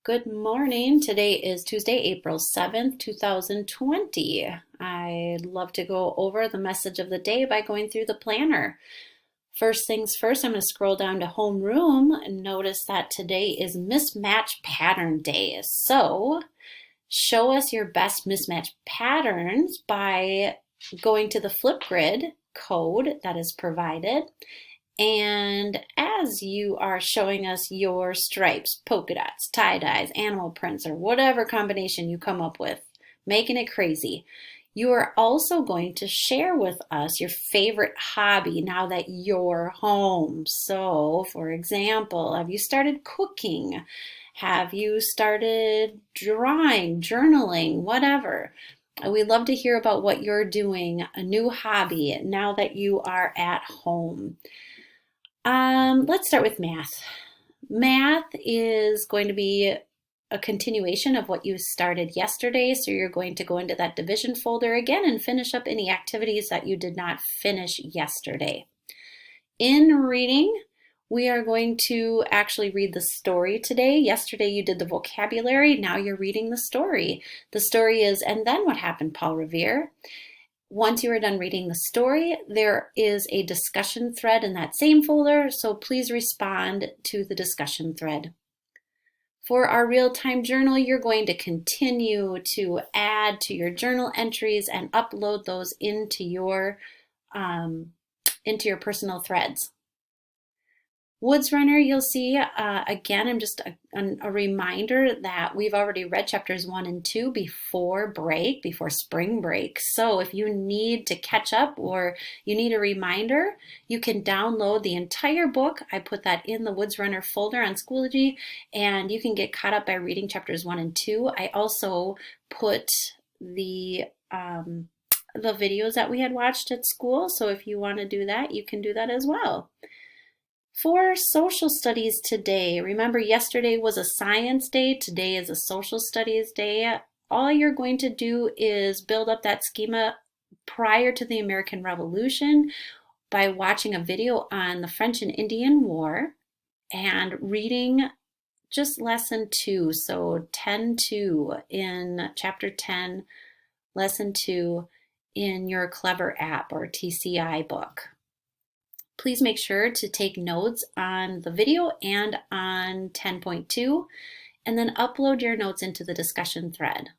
Good morning. Today is Tuesday, April 7th, 2020. I'd love to go over the message of the day by going through the planner. First things first, I'm going to scroll down to homeroom and notice that today is mismatch pattern day. So show us your best mismatch patterns by going to the Flipgrid code that is provided. And as you are showing us your stripes, polka dots, tie-dyes, animal prints, or whatever combination you come up with, making it crazy, you are also going to share with us your favorite hobby now that you're home. So, for example, have you started cooking? Have you started drawing, journaling, whatever? We'd love to hear about what you're doing, a new hobby, now that you are at home. Let's start with math. Math is going to be a continuation of what you started yesterday, so you're going to go into that division folder again and finish up any activities that you did not finish yesterday. In reading, we are going to actually read the story today. Yesterday you did the vocabulary, now you're reading the story. The story is "And Then What Happened, Paul Revere?" Once you are done reading the story, there is a discussion thread in that same folder, so please respond to the discussion thread. For our real-time journal, you're going to continue to add to your journal entries and upload those into your personal threads. Woods Runner, you'll see, again, I'm just a reminder that we've already read chapters 1 and 2 before spring break. So if you need to catch up or you need a reminder, you can download the entire book. I put that in the Woods Runner folder on Schoology, and you can get caught up by reading chapters 1 and 2. I also put the videos that we had watched at school. So if you want to do that, you can do that as well. For social studies today, remember yesterday was a science day, today is a social studies day. All you're going to do is build up that schema prior to the American Revolution by watching a video on the French and Indian War and reading just lesson 2, so 10-2 in chapter 10, lesson 2 in your Clever app or TCI book. Please make sure to take notes on the video and on 10.2, and then upload your notes into the discussion thread.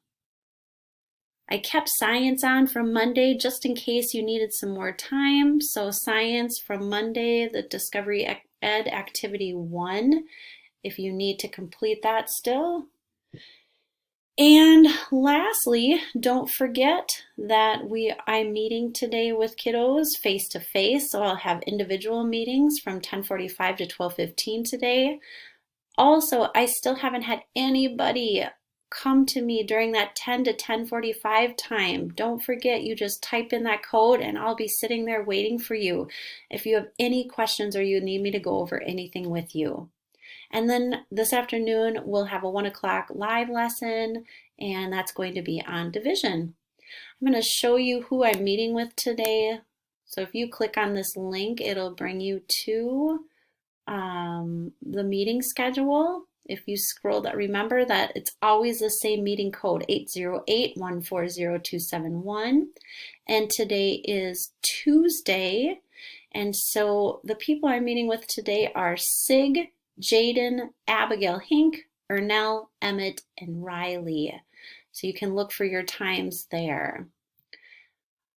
I kept science on from Monday just in case you needed some more time. So science from Monday, the Discovery Ed Activity 1, if you need to complete that still. And lastly, don't forget that I'm meeting today with kiddos face to face, so I'll have individual meetings from 10:45 to 12:15 today. Also, I still haven't had anybody come to me during that 10 to 10:45 time. Don't forget, you just type in that code and I'll be sitting there waiting for you if you have any questions or you need me to go over anything with you. And then this afternoon, we'll have a 1 o'clock live lesson, and that's going to be on division. I'm going to show you who I'm meeting with today. So if you click on this link, it'll bring you to the meeting schedule. If you scroll that, remember that it's always the same meeting code, 808-140-271. And today is Tuesday. And so the people I'm meeting with today are Sig, Jaden, Abigail Hink, Ernell, Emmett, and Riley. So you can look for your times there.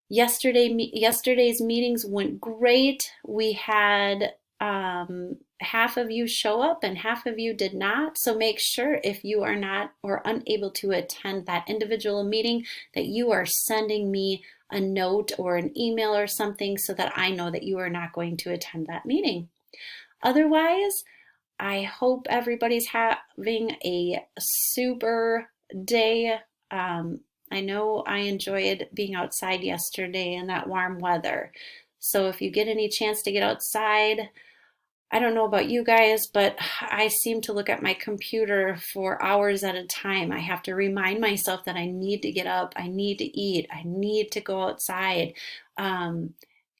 Yesterday's meetings went great. We had half of you show up and half of you did not. So make sure if you are not or unable to attend that individual meeting that you are sending me a note or an email or something so that I know that you are not going to attend that meeting. Otherwise, I hope everybody's having a super day. I know I enjoyed being outside yesterday in that warm weather. So if you get any chance to get outside, I don't know about you guys, but I seem to look at my computer for hours at a time. I have to remind myself that I need to get up, I need to eat, I need to go outside.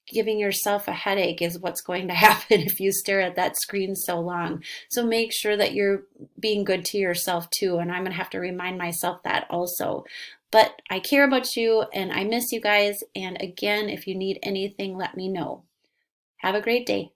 giving yourself a headache is what's going to happen if you stare at that screen so long. So make sure that you're being good to yourself too. And I'm going to have to remind myself that also. But I care about you and I miss you guys. And again, if you need anything, let me know. Have a great day.